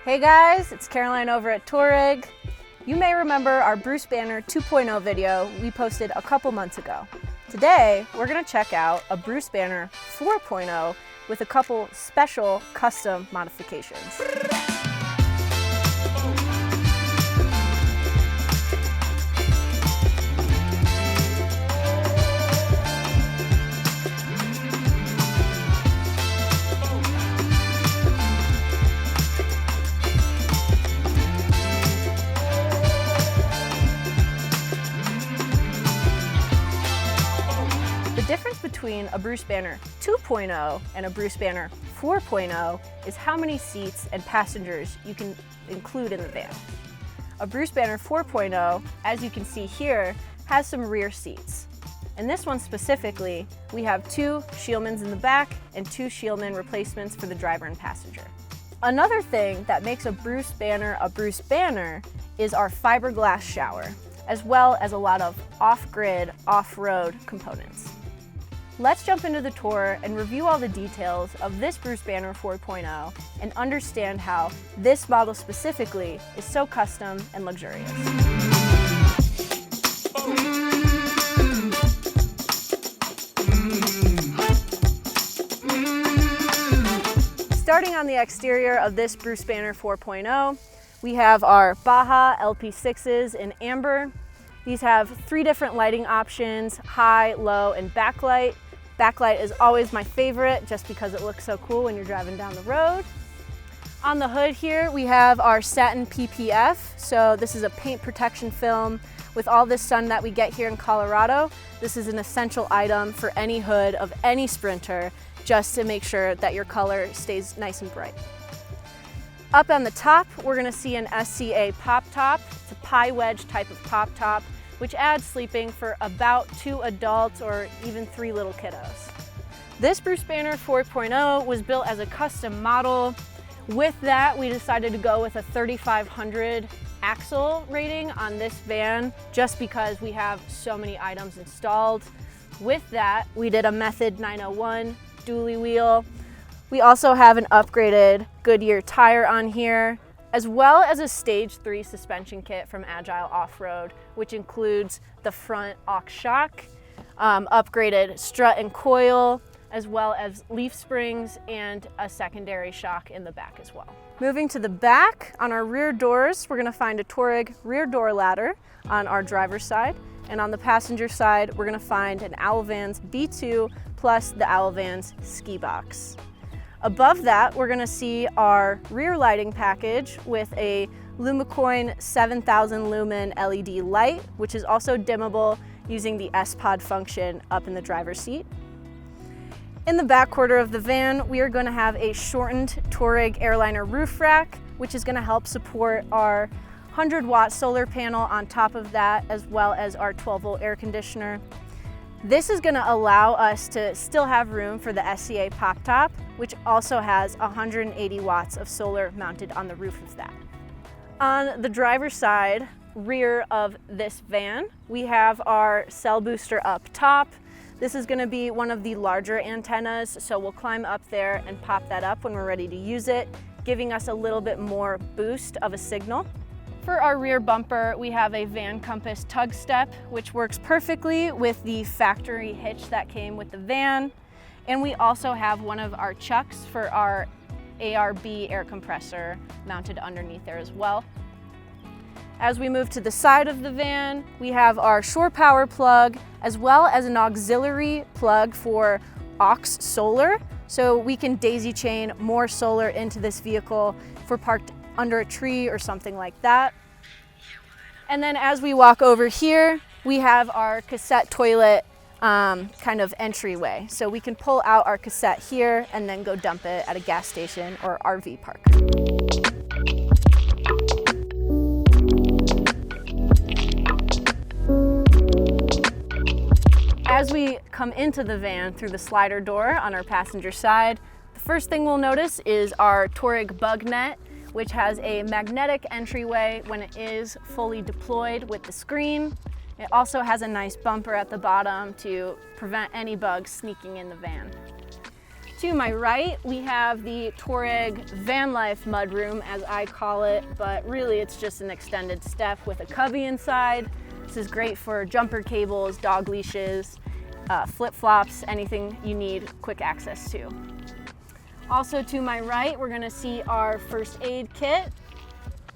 Hey guys, it's Caroline over at Touareg. You may remember our Bruce Banner 2.0 video we posted a couple months ago. Today, we're gonna check out a Bruce Banner 4.0 with a couple special custom modifications. The difference between a Bruce Banner 2.0 and a Bruce Banner 4.0 is how many seats and passengers you can include in the van. A Bruce Banner 4.0, as you can see here, has some rear seats. In this one specifically, we have 2 Shieldmans in the back and 2 Shieldman replacements for the driver and passenger. Another thing that makes a Bruce Banner is our fiberglass shower, as well as a lot of off-grid, off-road components. Let's jump into the tour and review all the details of this Bruce Banner 4.0 and understand how this model specifically is so custom and luxurious. Starting on the exterior of this Bruce Banner 4.0, we have our Baja LP6s in amber. These have 3 different lighting options: high, low, and backlight. Backlight is always my favorite just because it looks so cool when you're driving down the road. On the hood here, we have our satin PPF. So this is a paint protection film. With all this sun that we get here in Colorado, this is an essential item for any hood of any Sprinter, just to make sure that your color stays nice and bright. Up on the top, we're gonna see an SCA pop top. It's a pie wedge type of pop top, which adds sleeping for about 2 adults or even 3 little kiddos. This Bruce Banner 4.0 was built as a custom model. With that, we decided to go with a 3,500 axle rating on this van, just because we have so many items installed. With that, we did a Method 901 dually wheel. We also have an upgraded Goodyear tire on here, as well as a Stage 3 suspension kit from Agile Off-Road, which includes the front aux shock, upgraded strut and coil, as well as leaf springs and a secondary shock in the back as well. Moving to the back, on our rear doors, we're gonna find a Touareg rear door ladder on our driver's side, and on the passenger side, we're gonna find an Owlvans B2 plus the Owlvans ski box. Above that, we're gonna see our rear lighting package with a Lumicoin 7000 lumen LED light, which is also dimmable using the S-Pod function up in the driver's seat. In the back quarter of the van, we are gonna have a shortened Touareg Airliner roof rack, which is gonna help support our 100-watt solar panel on top of that, as well as our 12-volt air conditioner. This is gonna allow us to still have room for the SCA pop top, which also has 180 watts of solar mounted on the roof of that. On the driver's side, rear of this van, we have our cell booster up top. This is gonna be one of the larger antennas, so we'll climb up there and pop that up when we're ready to use it, giving us a little bit more boost of a signal. For our rear bumper, we have a Van Compass tug step, which works perfectly with the factory hitch that came with the van. And we also have one of our chucks for our ARB air compressor mounted underneath there as well. As we move to the side of the van, we have our shore power plug, as well as an auxiliary plug for aux solar. So we can daisy chain more solar into this vehicle if we're parked under a tree or something like that. And then as we walk over here, we have our cassette toilet kind of entryway. So we can pull out our cassette here and then go dump it at a gas station or RV park. As we come into the van through the slider door on our passenger side, the first thing we'll notice is our Touareg bug net, which has a magnetic entryway when it is fully deployed with the screen. It also has a nice bumper at the bottom to prevent any bugs sneaking in the van. To my right, we have the Touareg van life mudroom, as I call it, but really it's just an extended step with a cubby inside. This is great for jumper cables, dog leashes, flip-flops, anything you need quick access to. Also to my right, we're gonna see our first aid kit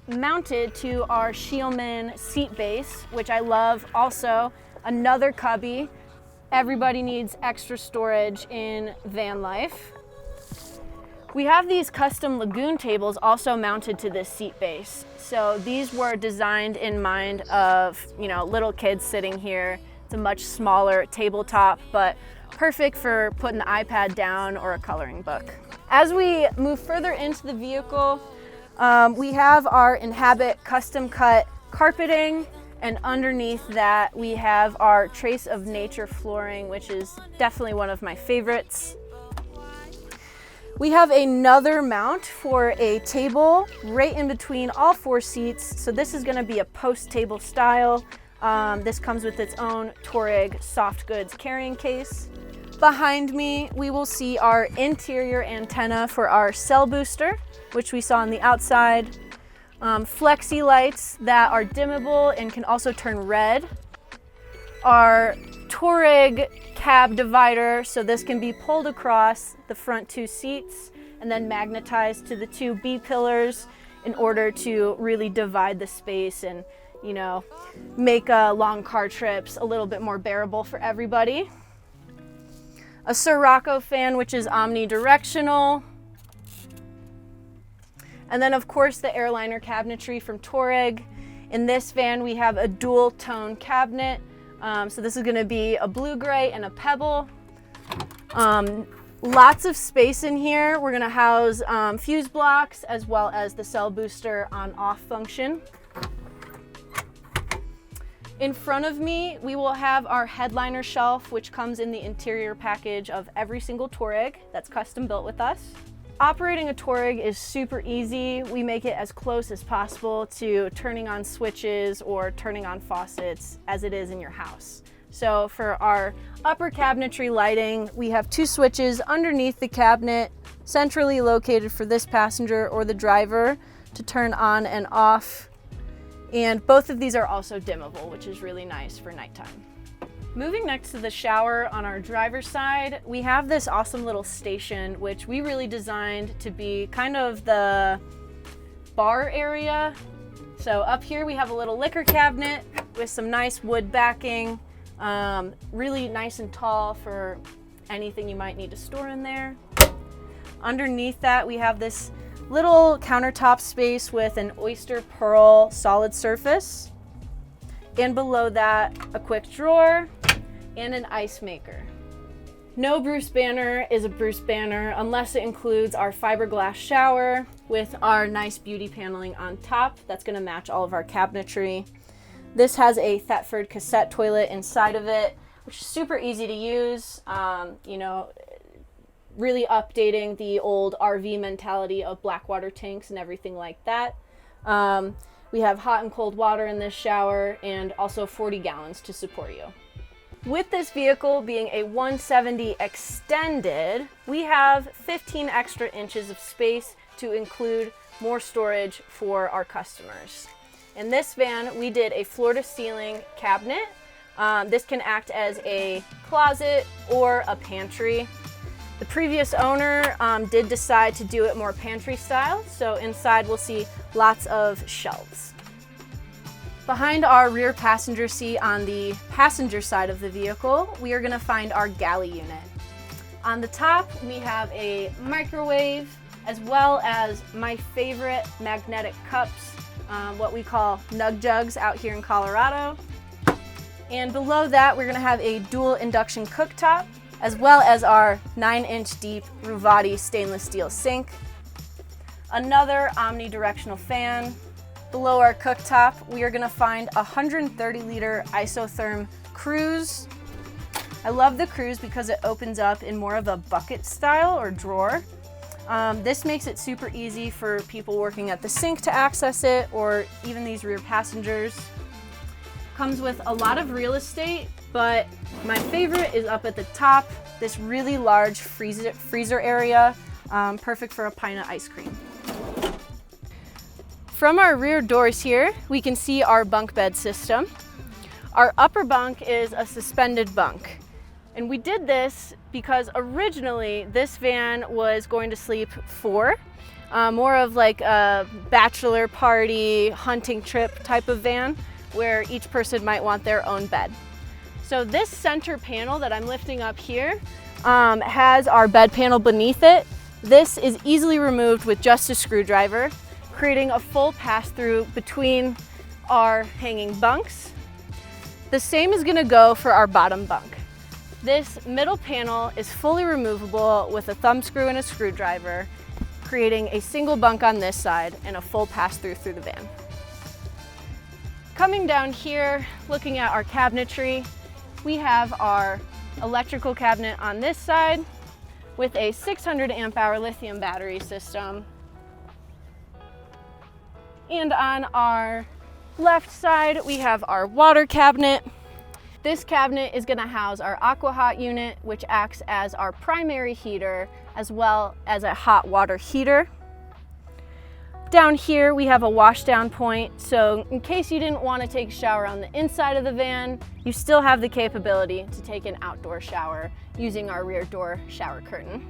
mounted to our Scheelman seat base, which I love. Also, another cubby. Everybody needs extra storage in van life. We have these custom lagoon tables also mounted to this seat base. So these were designed in mind of, little kids sitting here. It's a much smaller tabletop, but perfect for putting the iPad down or a coloring book. As we move further into the vehicle, we have our Inhabit custom cut carpeting, and underneath that we have our Trace of Nature flooring, which is definitely one of my favorites. We have another mount for a table right in between all 4 seats. So this is gonna be a post table style. This comes with its own Touareg soft goods carrying case. Behind me, we will see our interior antenna for our cell booster, which we saw on the outside. Flexi lights that are dimmable and can also turn red. Our Touareg cab divider, so this can be pulled across the front 2 seats and then magnetized to the 2 B pillars in order to really divide the space and, make long car trips a little bit more bearable for everybody. A Sirocco fan, which is omnidirectional. And then of course the airliner cabinetry from Touareg. In this van we have a dual tone cabinet. So this is gonna be a blue gray and a pebble. Lots of space in here. We're gonna house fuse blocks as well as the cell booster on off function. In front of me, we will have our headliner shelf, which comes in the interior package of every single Touareg that's custom built with us. Operating a Touareg is super easy. We make it as close as possible to turning on switches or turning on faucets as it is in your house. So for our upper cabinetry lighting, we have 2 switches underneath the cabinet, centrally located for this passenger or the driver to turn on and off. And both of these are also dimmable, which is really nice for nighttime. Moving next to the shower on our driver's side, we have this awesome little station, which we really designed to be kind of the bar area. So up here we have a little liquor cabinet with some nice wood backing, really nice and tall for anything you might need to store in there. Underneath that we have this little countertop space with an oyster pearl solid surface. And below that, a quick drawer and an ice maker. No Bruce Banner is a Bruce Banner unless it includes our fiberglass shower with our nice beauty paneling on top. That's gonna match all of our cabinetry. This has a Thetford cassette toilet inside of it, which is super easy to use. Really updating the old RV mentality of black water tanks and everything like that. We have hot and cold water in this shower and also 40 gallons to support you. With this vehicle being a 170 extended, we have 15 extra inches of space to include more storage for our customers. In this van, we did a floor-to-ceiling cabinet. This can act as a closet or a pantry. The previous owner did decide to do it more pantry style, so inside we'll see lots of shelves. Behind our rear passenger seat on the passenger side of the vehicle, we are gonna find our galley unit. On the top, we have a microwave, as well as my favorite magnetic cups, what we call nug jugs out here in Colorado. And below that, we're gonna have a dual induction cooktop, as well as our 9-inch deep Ruvati stainless steel sink. Another omnidirectional fan. Below our cooktop, we are gonna find a 130-liter isotherm cruise. I love the cruise because it opens up in more of a bucket style or drawer. This makes it super easy for people working at the sink to access it, or even these rear passengers. Comes with a lot of real estate but my favorite is up at the top, this really large freezer area, perfect for a pint of ice cream. From our rear doors here, we can see our bunk bed system. Our upper bunk is a suspended bunk. And we did this because originally this van was going to sleep 4, more of like a bachelor party, hunting trip type of van where each person might want their own bed. So this center panel that I'm lifting up here has our bed panel beneath it. This is easily removed with just a screwdriver, creating a full pass-through between our hanging bunks. The same is gonna go for our bottom bunk. This middle panel is fully removable with a thumb screw and a screwdriver, creating a single bunk on this side and a full pass-through through the van. Coming down here, looking at our cabinetry, we have our electrical cabinet on this side with a 600 amp hour lithium battery system. And on our left side, we have our water cabinet. This cabinet is going to house our AquaHot unit, which acts as our primary heater as well as a hot water heater. Down here we have a wash down point, so in case you didn't want to take a shower on the inside of the van, you still have the capability to take an outdoor shower using our rear door shower curtain.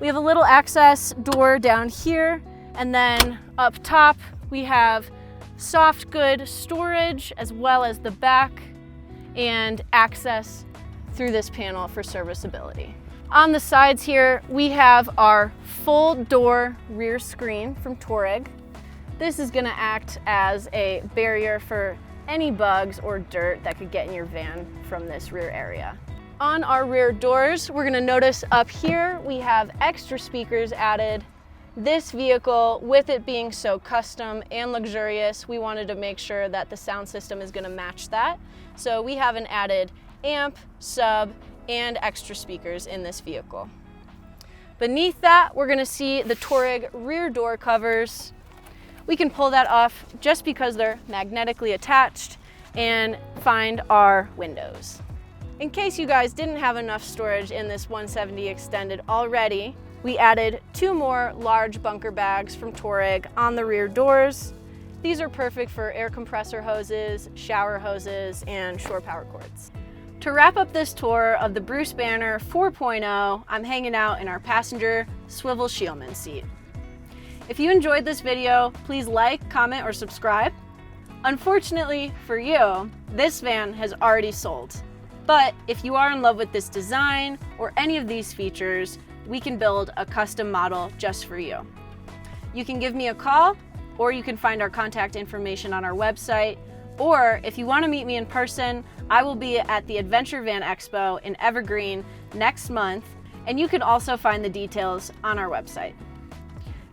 We have a little access door down here, and then up top we have soft goods storage as well as the back and access through this panel for serviceability. On the sides here, we have our full door rear screen from Touareg. This is gonna act as a barrier for any bugs or dirt that could get in your van from this rear area. On our rear doors, we're gonna notice up here, we have extra speakers added. This vehicle, with it being so custom and luxurious, we wanted to make sure that the sound system is gonna match that. So we have an added amp, sub, and extra speakers in this vehicle. Beneath that, we're gonna see the Touareg rear door covers. We can pull that off just because they're magnetically attached and find our windows. In case you guys didn't have enough storage in this 170 Extended already, we added 2 more large bunker bags from Touareg on the rear doors. These are perfect for air compressor hoses, shower hoses, and shore power cords. To wrap up this tour of the Bruce Banner 4.0, I'm hanging out in our passenger swivel Scheelman seat. If you enjoyed this video, please like, comment, or subscribe. Unfortunately for you, this van has already sold. But if you are in love with this design or any of these features, we can build a custom model just for you. You can give me a call, or you can find our contact information on our website. Or if you want to meet me in person, I will be at the Adventure Van Expo in Evergreen next month, and you can also find the details on our website.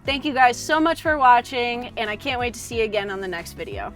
Thank you guys so much for watching, and I can't wait to see you again on the next video.